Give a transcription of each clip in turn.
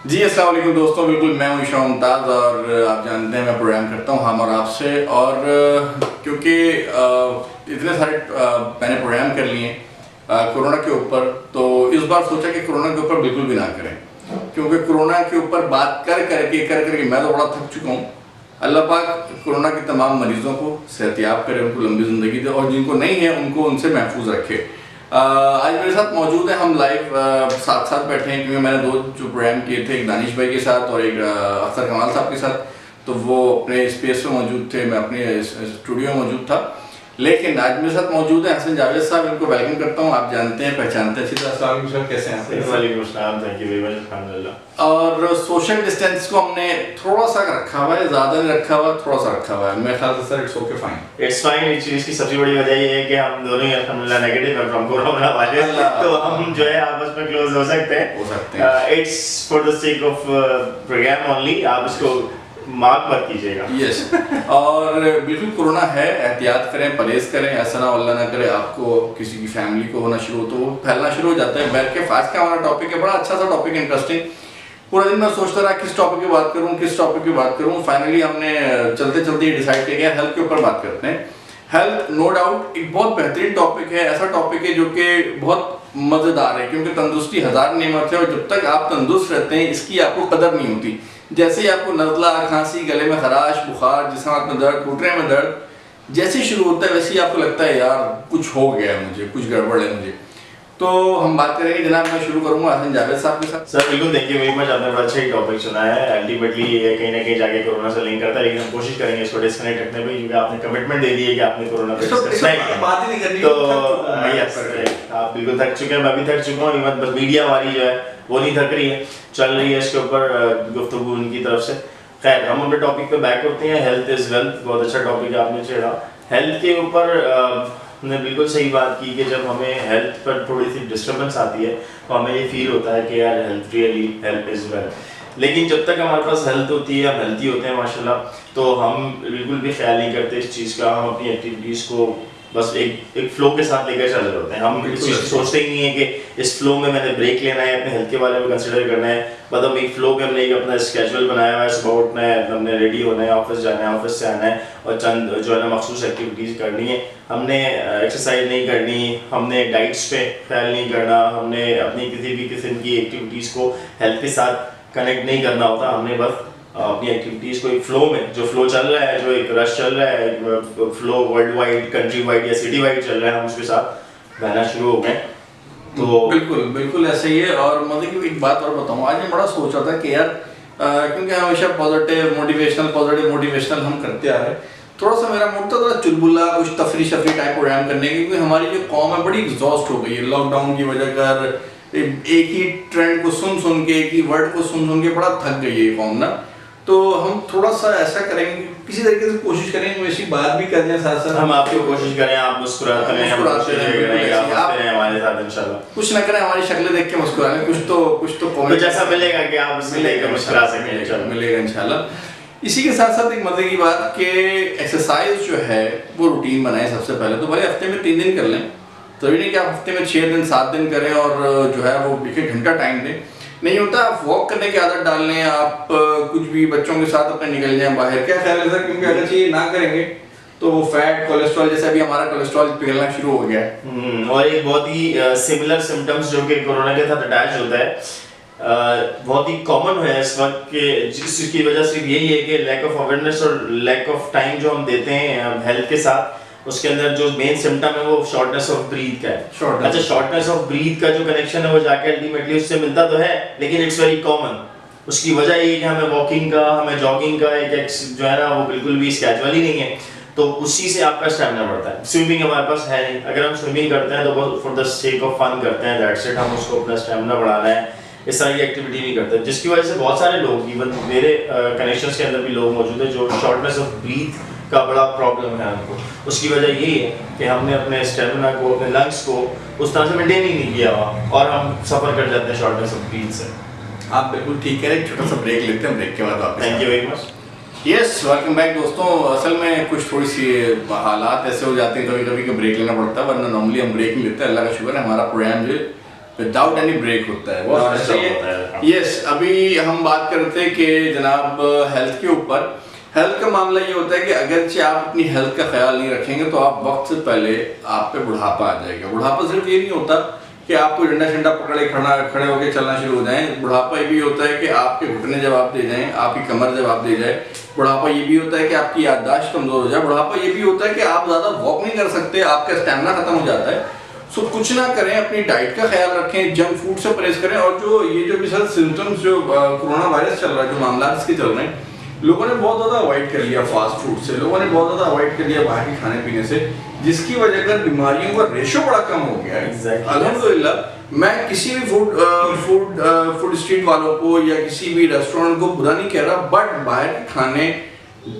जी अस्सलाम वालेकुम दोस्तों, बिल्कुल मैं हूं ईशा मुमताज़ और आप जानते हैं मैं प्रोग्राम करता हूं हम और आपसे। और क्योंकि इतने सारे मैंने प्रोग्राम कर लिए कोरोना के ऊपर, तो इस बार सोचा कि कोरोना के ऊपर बिल्कुल भी ना करें, क्योंकि कोरोना के ऊपर बात कर करके मैं तो बड़ा थक चुका हूँ। अल्लाह पाक कोरोना के तमाम मरीजों को सेहतयाब करे, उनको लंबी ज़िंदगी दे, और जिनको नहीं है उनको उनसे महफूज रखे। आज मेरे साथ मौजूद है, हम लाइव साथ साथ बैठे हैं क्योंकि मैंने दो जो प्रोग्राम किए थे, एक दानिश भाई के साथ और एक अख्तर कमाल साहब के साथ, तो वो अपने स्पेस में मौजूद थे, मैं अपने स्टूडियो में मौजूद था। लेकिन आज मेरे साथ मौजूद है हसन जावेद साहब, इनको वेलकम करता हूँ। आप जानते हैं, पहचानते हैं अच्छी तरह। अस्सलाम वालेकुम सर, कैसे हैं आप? वालेकुम अस्सलाम, थैंक यू वेरी मच, अल्हम्दुलिल्लाह। और सोशल डिस्टेंस को हमने थोड़ा सा रखा हुआ है, ज़्यादा नहीं रखा हुआ, थोड़ा सा रखा हुआ है। मेरे ख्याल से sir it's okay fine. It's fine. इस चीज़ की सबसे बड़ी वजह ये है कि हम दोनों ही अल्हम्दुलिल्लाह नेगेटिव है फ्रॉम कोरोना वाले, तो हम जो है आपस में क्लोज हो सकते हैं। It's for the sake of program only, आप इसको मार्क मत कीजिएगा। यस और बिल्कुल कोरोना है, एहतियात करें, परहेज करें, ऐसा ना अल्लाह ना करे आपको किसी की फैमिली को होना शुरू हो तो वो फैलना शुरू हो जाता है। बैठ के आज का हमारा टॉपिक है बड़ा अच्छा सा टॉपिक, इंटरेस्टिंग। पूरा दिन मैं सोचता रहा किस टॉपिक की बात करूं, किस टॉपिक की बात करूं। फाइनली हमने चलते चलते ये डिसाइड किया हेल्थ के ऊपर बात करते हैं। हेल्थ नो डाउट एक बहुत बेहतरीन टॉपिक है, ऐसा टॉपिक है जो कि बहुत मज़ेदार है, क्योंकि तंदुरुस्ती हज़ार नेमत है और जब तक आप तंदुरुस्त रहते हैं इसकी आपको कदर नहीं होती। जैसे ही आपको नज़ला, खांसी, गले में खराश, बुखार, जिस्म में दर्द, घुटने में दर्द जैसे ही शुरू होता है वैसे ही आपको लगता है यार कुछ हो गया है, मुझे कुछ गड़बड़ है मुझे। तो हम बात करेंगे जनाब, मैं शुरू करूंगा हसन जावेद साहब के साथ। सर बिल्कुल, थैंक यू वेरी मच, आपने बड़ा अच्छा ही टॉपिक चुना है। अल्टीमेटली ये कहीं ना कहीं जाके कोरोना से लिंक करता है, लेकिन हम कोशिश करेंगे इसको डिस्कनेक्ट रखने पे, क्योंकि आपने कमिटमेंट दे दी है कि आपने कोरोना पे डिस्कस नहीं किया, बात ही नहीं करनी। तो आप बिल्कुल थक चुके हैं, मैं भी थक चुका हूँ। इवन बस मीडिया वाली जो है वो नहीं थक रही है, चल रही है इसके ऊपर गुफ्तगू उनकी तरफ से। खैर, हम अपने टॉपिक पे बैक करते हैं। हेल्थ इज वेल्थ, बहुत अच्छा टॉपिक है आपने छेड़ा। हेल्थ के ऊपर ने बिल्कुल सही बात की कि जब हमें हेल्थ पर थोड़ी सी डिस्टर्बेंस आती है तो हमें ये फील होता है कि यार health really health is wealth. लेकिन जब तक हमारे पास हेल्थ होती है, हम हेल्थी होते हैं माशाल्लाह, तो हम बिल्कुल भी ख्याल नहीं करते इस चीज़ का। हम अपनी एक्टिविटीज़ को बस एक फ्लो के साथ लेकर चल रहे होते हैं। हम इस चीज़ सोचते ही नहीं है कि इस फ्लो में मैंने ब्रेक लेना है, अपने हेल्थ के बारे में कंसिडर करना है। मतलब एक फ्लो में हमने एक अपना स्केड्यूल बनाया हुआ है, सुबह उठना है, हमने रेडी होना है, ऑफिस जाना है, ऑफिस से आना है और चंद जो है ना मखसूस एक्टिविटीज़ करनी है। हमने एक्सरसाइज नहीं करनी, हमने डाइट्स पे ख्याल नहीं करना, हमने अपनी किसी भी किस्म की एक्टिविटीज़ को हेल्थ के साथ कनेक्ट नहीं करना होता। हमने बस अपनी एक्टिविटीज़ को एक फ्लो में, जो फ्लो चल रहा है, जो एक रश चल रहा है, एक flow world wide, country wide या सिटी वाइड चल रहा है, हम उसके साथ बहना शुरू हो गए। तो बिल्कुल बिल्कुल ऐसे ही है। और मतलब कि एक बात और बताऊँ, आज मैं बड़ा सोच रहा था कि यार क्योंकि हमेशा पॉजिटिव मोटिवेशनल हम करते आ रहे हैं, थोड़ा सा मेरा मूड था थोड़ा चुलबुला, कुछ तफरी टाइप प्रोग्राम करने की, क्योंकि हमारी जो कौम है बड़ी एग्जॉस्ट हो गई है लॉकडाउन की वजह कर। एक ही ट्रेंड को सुन के, एक ही वर्ड को सुन के बड़ा थक गई है ये कौम ना। तो हम थोड़ा सा ऐसा करेंगे, किसी तरीके से कोशिश करेंगे वैसी बात भी करने हैं, साथ साथ हम आपकी कोशिश करें, आप मुस्कुराते रहें, आप हमारे साथ इंशाल्लाह। कुछ ना करें, हमारी शक्लें देख के मुस्कुराएं, कुछ तो कुछ ऐसा मिलेगा कि आप उससे लेकर मुस्कुरा सकें, मिलेगा इंशाल्लाह। इसी के साथ साथ एक मजे की बात कि एक्सरसाइज जो है वो रूटीन बनाएं सबसे पहले। तो भले हफ्ते में 3 दिन कर लें, तभी नहीं कि आप हफ्ते में 6 दिन 7 दिन करें और जो है वो 1 घंटा टाइम दें। नहीं होता, आप वॉक करने की आदत डाल लें, आप कुछ भी बच्चों के साथ अपने निकल जाएं बाहर। क्या ख्याल है सर? क्योंकि अगर ये ना करेंगे तो वो फैट, कोलेस्ट्रॉल, जैसे अभी हमारा कोलेस्ट्रॉल पिघलना शुरू हो गया है। और एक बहुत ही सिमिलर सिम्टम्स जो कि कोरोना के साथ अटैच होता है, बहुत ही कॉमन है इस वक्त के, जिसकी वजह सिर्फ यही है कि लैक ऑफ अवेयरनेस और लैक ऑफ टाइम जो हम देते हैं हेल्थ के साथ। उसके अंदर जो मेन सिम्टम है वो शॉर्टनेस ऑफ ब्रीथ का है। अच्छा, शॉर्टनेस ऑफ ब्रीथ का जो कनेक्शन है वो जाके अल्टीमेटली उससे मिलता तो है, लेकिन इट्स वेरी कॉमन। उसकी वजह ये है कि हमें वॉकिंग का, हमें जॉगिंग का एक जो है ना वो बिल्कुल भी स्केड्यूल ही नहीं है, तो उसी से आपका स्टैमिना बढ़ता है। स्विमिंग हमारे पास है नहीं, अगर हम स्विमिंग करते हैं तो बस for the sake of fun करते हैं, दैट्स इट। हम उसको अपना स्टैमिना बढ़ाना है, इस तरह की एक्टिविटी नहीं करते, जिसकी वजह से बहुत सारे लोग, इवन मेरे कनेक्शंस के अंदर भी लोग मौजूद हैं जो शॉर्टनेस ऑफ ब्रीथ का बड़ा प्रॉब्लम है उनको। उसकी वजह यही है कि हमने अपने स्टेमिना को, अपने लंग्स को उस तरह से मेंटेन ही नहीं किया हुआ और हम सफ़र कर जाते हैं शॉर्टनेस ऑफ ब्रीथ से। आप बिल्कुल ठीक कह रहे हैं। छोटा सा ब्रेक लेते हैं, ब्रेक के बाद वापस। Thank you very much. Yes, welcome back दोस्तों। असल में कुछ थोड़ी सी हालात ऐसे हो जाते हैं कभी कभी कि ब्रेक लेना पड़ता है, वरना नॉर्मली हम ब्रेक नहीं लेते। अल्लाह का शुक्र है हमारा प्रोग्राम जो विदाउट एनी ब्रेक होता है, बहुत अच्छा होता है। यस, अभी हम बात करते हैं कि जनाब हेल्थ के ऊपर। हेल्थ का मामला ये होता है कि अगरचे आप अपनी हेल्थ का ख्याल नहीं रखेंगे तो आप वक्त से पहले आप पे बुढ़ापा आ जाएगा। बुढ़ापा सिर्फ ये नहीं होता कि आपको डंडा शंडा पकड़े खड़े होकर चलना शुरू हो जाए। बुढ़ापा ये भी होता है कि आपके घुटने जवाब दे जाएं, आपकी कमर जवाब दे जाए। बुढ़ापा ये भी होता है कि आपकी याददाश्त कमजोर हो जाए। बुढ़ापा ये भी होता है कि आप ज़्यादा वॉक नहीं कर सकते, आपका स्टेमिना खत्म हो जाता है। सो कुछ ना करें, अपनी डाइट का ख्याल रखें, जंक फूड से परहेज करें। और जो ये जो भी सर सिम्टम्स जो कोरोना वायरस चल रहा है, जो मामला इसके चल रहे हैं, लोगों ने बहुत ज़्यादा अवॉइड कर लिया फास्ट फूड से, लोगों ने बहुत ज़्यादा अवॉइड कर लिया बाहर के खाने पीने से, जिसकी वजह कर बीमारियों का रेशो बड़ा कम हो गया है। अल्हम्दुलिल्लाह मैं किसी भी फूड स्ट्रीट वालों को या किसी भी रेस्टोरेंट को बुरा नहीं कह रहा, बट बाहर के खाने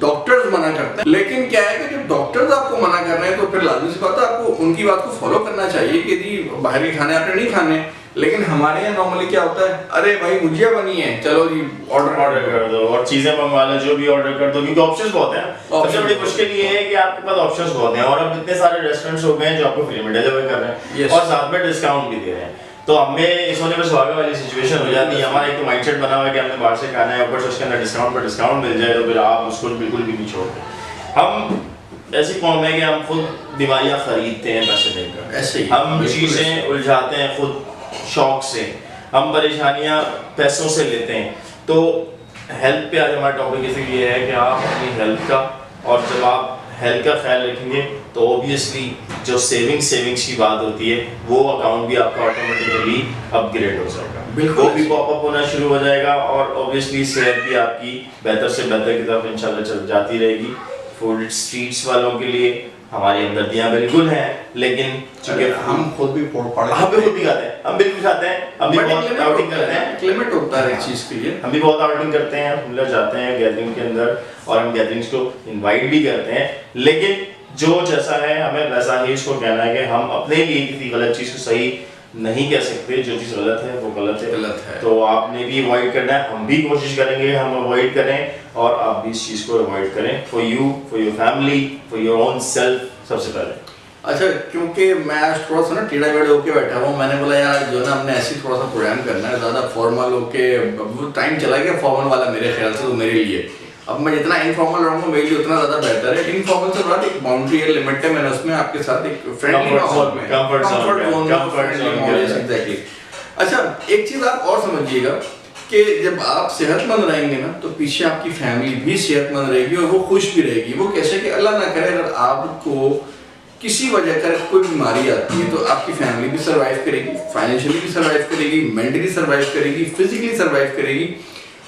डॉक्टर्स मना करते हैं। लेकिन क्या है कि जब डॉक्टर्स आपको मना कर रहे हैं तो फिर लाजमी सी बात है आपको उनकी बात को फॉलो करना चाहिए कि जी बाहर के खाने आपने नहीं खाने। लेकिन हमारे यहाँ नॉर्मली क्या होता है, अरे भाई भुजिया बनी है, चलो जी ऑर्डर कर दो और चीजें मंगवा लो, जो भी ऑर्डर कर दो, क्योंकि ऑप्शंस बहुत हैं। सबसे बड़ी मुश्किल ये है कि आपके पास ऑप्शंस बहुत हैं और अब इतने सारे रेस्टोरेंट्स हो गए हैं जो आपको फ्री में डिलीवर कर रहे हैं और साथ में डिस्काउंट भी दे रहे हैं। तो हमें इस होने में सुहागा वाली सिचुएशन हो जाती है। हमारा एक तो माइंडसेट बना हुआ है कि हमने बाहर से खाना है, ऊपर से उसके अंदर डिस्काउंट पर डिस्काउंट मिल जाए तो फिर आप उसको बिल्कुल भी नहीं छोड़ते। हम ऐसी कौम है कि हम खुद बीमारियां खरीदते हैं पैसे देकर, ऐसे ही हम चीज़ें उलझाते हैं खुद शौक से, हम परेशानियां पैसों से लेते हैं। तो हेल्थ पे आज हमारा टॉपिक इसलिए ये है कि आप अपनी हेल्थ का, और जब आप हेल्थ का ख्याल रखेंगे तो ऑब्वियसली जो सेविंग्स की बात होती है वो अकाउंट भी आपका ऑटोमेटिकली अपग्रेड हो जाएगा, वो भी पॉपअप होना शुरू हो जाएगा और ऑब्वियसली सेहत भी आपकी बेहतर से बेहतर की तरफ इंशाल्लाह चल जाती रहेगी। फूड स्ट्रीट्स वालों के लिए हमारी हमदर्दियां बिल्कुल हैं, लेकिन चूंकि हम खुद भी हम भी खुद भी खाते हैं, हम बिल्कुल खाते हैं, हम भी बहुत आउटिंग करते हैं, लिमिट होता है चीज के लिए, हम भी बहुत आउटिंग करते हैं, हम लोग जाते हैं गैदरिंग के अंदर और हम गैदरिंग्स को इनवाइट भी करते हैं। लेकिन जो जैसा है हमें वैसा ही उसको कहना है कि हम अपने लिए किसी गलत चीज को सही नहीं कह सकते। जो चीज़ गलत है वो गलत है, तो आपने भी अवॉइड करना है, हम भी कोशिश करेंगे हम अवॉइड करें और आप भी इस चीज़ को अवॉइड करें for you, for your family, for your own self सबसे पहले। अच्छा, क्योंकि मैं आज थोड़ा सा ना टेढ़ा मेढ़ा होके बैठा हूँ, मैंने बोला यार जो ना हमने ऐसे थोड़ा सा प्रोग्राम करना है, ज़्यादा फॉर्मल होके वो टाइम चला गया फॉर्मल वाला मेरे ख्याल से, तो मेरे लिए अब मैं जितना इनफॉर्मल रहूँगा मेरे लिए उतना ज़्यादा बेहतर है। इनफॉर्मल से बड़ा एक बाउंड्री है, लिमिट है, मैंने उसमें आपके साथ एक फ्रेंडली माहौल में एग्जैक्टली। अच्छा, एक चीज़ आप और समझिएगा कि जब आप सेहतमंद रहेंगे ना तो पीछे आपकी फैमिली भी सेहतमंद रहेगी और वो खुश भी रहेगी। वो कैसे कि अल्लाह ना करे अगर आपको किसी वजह कर कोई बीमारी आती है तो आपकी फैमिली भी सर्वाइव करेगी, फाइनेंशियली भी सर्वाइव करेगी, मेंटली सर्वाइव करेगी, फिजिकली सर्वाइव करेगी।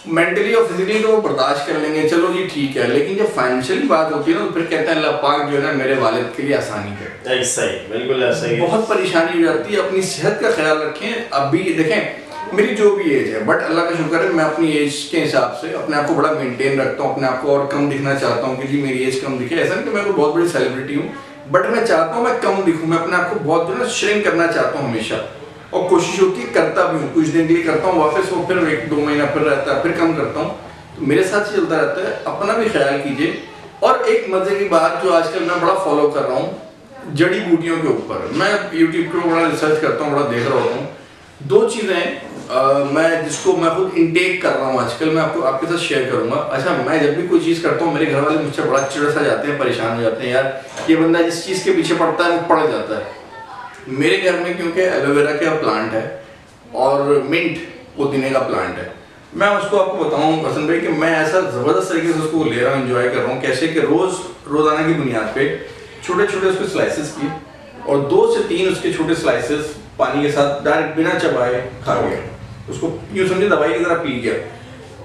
मेंटली और फिजिकली तो वो बर्दाश्त कर लेंगे, चलो जी ठीक है, लेकिन जब फाइनेंशियली बात होती है ना तो फिर कहते हैं अल्लाह पाक जो है ना मेरे वालिद के लिए आसानी करे। ऐसा ही, बिल्कुल ऐसा ही, बहुत परेशानी हो जाती है। अपनी सेहत का ख्याल रखें। अभी देखें मेरी जो भी एज है, बट अल्लाह का शुक्र है मैं अपनी एज के हिसाब से अपने आप को बड़ा मेंटेन रखता हूँ, अपने आप को और कम दिखना चाहता हूँ कि जी मेरी एज कम दिखे। ऐसा नहीं कि मैं कोई बहुत बड़ी सेलिब्रिटी हूँ, बट मैं चाहता हूँ मैं कम दिखूँ, मैं अपने आप को बहुत जो है श्रिंक करना चाहता हूँ हमेशा, और कोशिश होती है करता भी हूँ। कुछ दिन के लिए करता हूँ, वापस वो फिर 1-2 महीना फिर रहता है, फिर कम करता हूँ। तो मेरे साथ चलता रहता है, अपना भी ख्याल कीजिए। और एक मजे की बात जो आजकल मैं बड़ा फॉलो कर रहा हूँ, जड़ी बूटियों के ऊपर मैं यूट्यूब पर बड़ा रिसर्च करता हूँ, बड़ा देख रहा होता हूँ। 2 चीज़ें मैं जिसको मैं खुद इनटेक कर रहा हूँ आजकल, मैं आपको आपके साथ शेयर करूँगा। अच्छा, मैं जब भी कोई चीज़ करता हूँ मेरे घर वाले मुझसे बड़ा चिड़ सा जाते हैं, परेशान हो जाते हैं, यार ये बंदा जिस चीज़ के पीछे पड़ता है वो पड़ जाता है। मेरे घर में क्योंकि एलोवेरा का प्लांट है और मिंट पुदीने का प्लांट है, मैं उसको आपको बताऊं हसन भाई कि मैं ऐसा ज़बरदस्त तरीके से उसको ले रहा हूँ, एंजॉय कर रहा हूँ। कैसे कि रोज़ाना की बुनियाद पे छोटे छोटे उसके स्लाइसेस किए और 2 से 3 उसके छोटे स्लाइसेस पानी के साथ डायरेक्ट बिना चबाए खा गया, उसको यूँ समझे दवाई की तरह पी गया।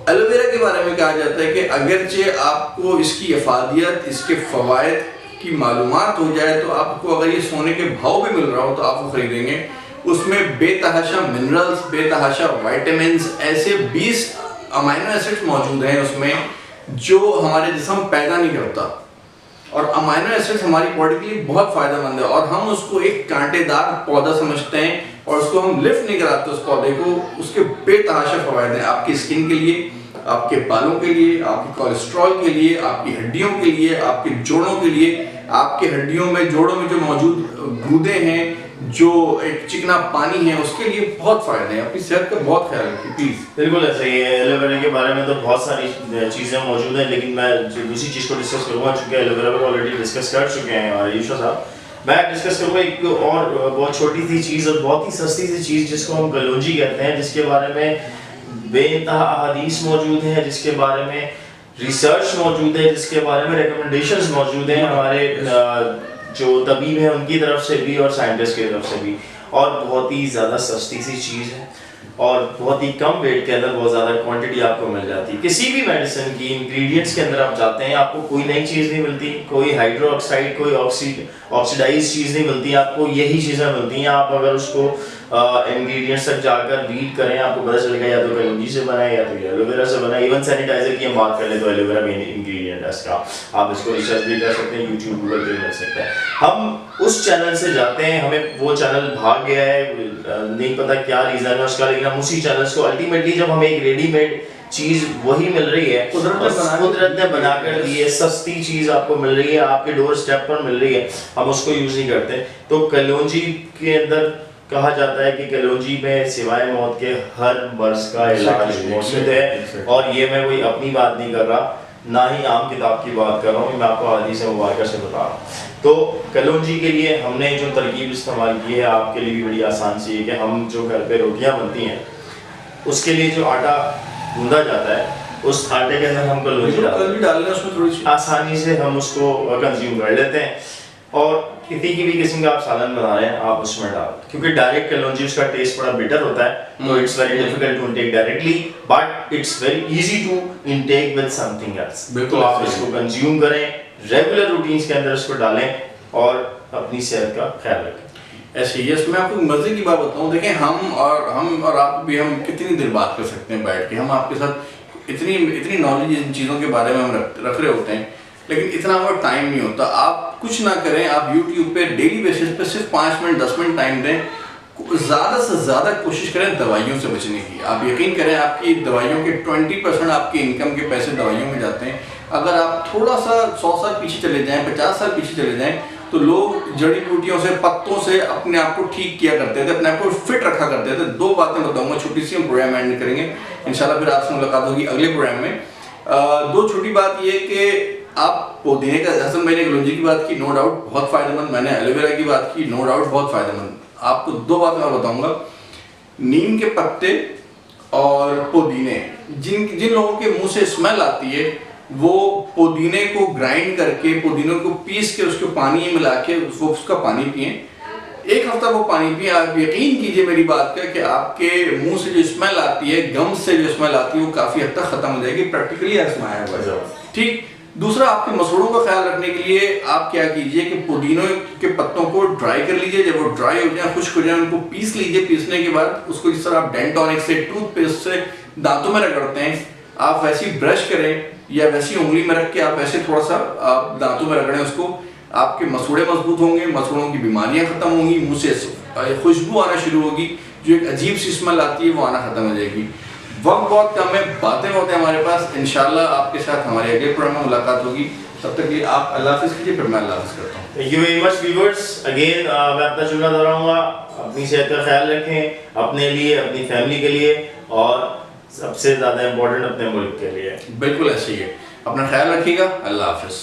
एलोवेरा के बारे में कहा जाता है कि अगरचे आपको इसकी अफादियत, इसके फ़वाइद की मालूमात हो जाए तो आपको अगर ये सोने के भाव भी मिल रहा हो तो आप वो खरीदेंगे। उसमें बेतहाशा मिनरल्स, बेतहाशा विटामिन्स, ऐसे 20 अमाइनो एसिड्स मौजूद हैं उसमें जो हमारे जिस्म पैदा नहीं करता, और अमाइनो एसिड्स हमारी बॉडी के लिए बहुत फ़ायदेमंद है। और हम उसको एक कांटेदार पौधा समझते हैं और उसको हम लिफ्ट नहीं कराते उस पौधे को। उसके बेतहाशा फ़वाइद हैं आपकी स्किन के लिए, आपके बालों के लिए, आपके कोलेस्ट्रॉल के लिए, आपकी हड्डियों के लिए, आपके जोड़ों के लिए। आपके हड्डियों में, जोड़ों में जो मौजूद गूदे हैं, जो एक चिकना पानी है उसके लिए बहुत फ़ायदे हैं। अपनी सेहत का बहुत ख्याल रखिए प्लीज़। बिल्कुल ऐसा ही है। एलोवेरा के बारे में तो बहुत सारी चीज़ें मौजूद हैं, लेकिन मैं जो दूसरी चीज़ को डिस्कस करूँगा, चूँकि एलोवेरा को ऑलरेडी डिस्कस कर चुके हैं और यूशा साहब, मैं डिस्कस करूँगा एक और बहुत छोटी सी चीज़ और बहुत ही सस्ती सी चीज़ जिसको हम कलौंजी कहते हैं, जिसके बारे में बेइंतहा हदीस मौजूद है, जिसके बारे में रिसर्च मौजूद है, जिसके बारे में रिकमेंडेशंस मौजूद हैं हमारे जो तबीब हैं उनकी तरफ से भी और साइंटिस्ट की तरफ से भी, और बहुत ही ज़्यादा सस्ती सी चीज़ है और बहुत ही कम वेट के अंदर बहुत ज़्यादा क्वांटिटी आपको मिल जाती है। किसी भी मेडिसिन की इंग्रेडिएंट्स के अंदर आप जाते हैं, आपको कोई नई चीज़ नहीं मिलती, कोई हाइड्रोक्साइड, कोई ऑक्सीडाइज चीज़ नहीं मिलती, आपको यही चीज़ें मिलती हैं। आप अगर उसको इंग्रेडिएंट्स तक जाकर रीड करें, आपको पता चलेगा या तो कलौंजी से बना है या तो एलोवेरा से बना है। इवन सैनिटाइजर की हम बात कर ले तो एलोवेरा मेन इंग्रेडिएंट है इसका। आप इसको रिसर्च भी कर सकते हैं, यूट्यूब गूगल पे मिल सकता है। हम उस चैनल से जाते हैं, हमें वो चैनल भाग गया है, नहीं पता क्या रीज़न है उसका, लेकिन हम उसी चैनल्स को अल्टीमेटली जब हमें एक रेडीमेड चीज़ वही मिल रही है, कुदरत ने बनाकर दी है, सस्ती चीज़ आपको मिल रही है, आपके डोर स्टेप पर मिल रही है, हम उसको यूज़ नहीं करते। तो कलौंजी के अंदर कहा जाता है कि कलौंजी में सिवाय मौत के हर मर्ज का इलाज मौजूद है, और ये मैं कोई अपनी बात नहीं कर रहा, ना ही आम किताब की बात कर रहा हूँ, मैं आपको हदीस मुबारक से बता रहा हूँ। तो कलौंजी के लिए हमने जो तरकीब इस्तेमाल की है, आपके लिए भी बड़ी आसान सी है कि हम जो घर पे रोटियाँ बनती हैं उसके लिए जो आटा गूंदा जाता है, उस आटे के अंदर हम कलौंजी डालने उसमें थोड़ी सी आसानी से हम उसको कंज्यूम कर लेते हैं। और किसी की भी किस्म का आप सालन बना रहे हैं, आप उसमें डाल, क्योंकि डायरेक्ट कलौंजी उसका टेस्ट बड़ा बिटर होता है, तो it's very difficult to intake directly, but it's very easy to intake with something else. तो आप इसको कंज्यूम करें, रेगुलर रूटीन्स के अंदर इसको डालें और अपनी सेहत का ख्याल रखें। ऐसे ही मैं आपको मजे की बात बताऊं, देखें हम और आप भी, हम कितनी देर बात कर सकते हैं बैठ के, हम आपके साथ इतनी नॉलेज इन चीज़ों के बारे में हम रख रहे होते हैं, लेकिन इतना हमारा टाइम नहीं होता। आप कुछ ना करें, आप YouTube पे डेली बेसिस पे सिर्फ 5 मिनट 10 मिनट टाइम दें, ज़्यादा से ज़्यादा कोशिश करें दवाइयों से बचने की। आप यकीन करें, आपकी दवाइयों के 20% आपके इनकम के पैसे दवाइयों में जाते हैं। अगर आप थोड़ा सा 100 साल पीछे चले जाएं, 50 साल पीछे चले जाएं, तो लोग जड़ी बूटियों से, पत्तों से अपने आप को ठीक किया करते थे, अपने आप को फिट रखा करते थे। 2 बातें बताऊंगा छोटी सी, हम प्रोग्राम एंड करेंगे इंशाल्लाह, फिर आपसे मुलाकात होगी अगले प्रोग्राम में। 2 छोटी बात ये कि आप पुदीने का, हसन भाई ने कलौंजी की बात की, नो डाउट बहुत फ़ायदेमंद, मैंने एलोवेरा की बात की, नो डाउट बहुत फ़ायदेमंद। आपको 2 बातें मैं बताऊंगा, नीम के पत्ते और पुदीने, जिन लोगों के मुंह से स्मेल आती है, वो पुदीने को ग्राइंड करके, पुदीने को पीस के उसको पानी में मिला के वो उसका पानी पिएं। 1 हफ्ता वो पानी पिएं, आप यकीन कीजिए मेरी बात का कि आपके मुंह से जो स्मेल आती है, गम से जो स्मेल आती है, वो काफ़ी हद तक ख़त्म हो जाएगी। प्रैक्टिकली आजमाया हुआ है। ठीक। दूसरा, आपके मसूड़ों का ख्याल रखने के लिए आप क्या कीजिए कि पुदीने के पत्तों को ड्राई कर लीजिए, जब वो ड्राई हो जाए, खुश्क हो जाए, उनको पीस लीजिए। पीसने के बाद उसको इस तरह आप डेंटॉनिक से, टूथपेस्ट से दांतों में रगड़ते हैं, आप वैसी ब्रश करें या वैसी उंगली में रख के आप ऐसे थोड़ा सा आप दांतों में रगड़ें उसको, आपके मसूड़े मजबूत होंगे, मसूड़ों की बीमारियां खत्म होंगी, मुंह से खुशबू आना शुरू होगी, जो एक अजीब सी स्मेल आती है वो आना खत्म हो जाएगी। वक्त बहुत कम है, बातें होते हैं हमारे पास। इंशाल्लाह आपके साथ हमारे अगले प्रोग्राम में मुलाकात होगी, तब तक लिए आप अल्लाह हाफ़िज़ कीजिए, फिर मैं अल्लाह हाफ़िज़ करता हूँ। Thank you very much viewers. Again मैं अपना चुना दोहराऊंगा, अपनी सेहत का ख्याल रखें, अपने लिए, अपनी फैमिली के लिए, और सबसे ज़्यादा इम्पोर्टेंट अपने मुल्क के लिए। बिल्कुल ऐसे ही है, अपना ख्याल रखिएगा। अल्लाह हाफ़िज़।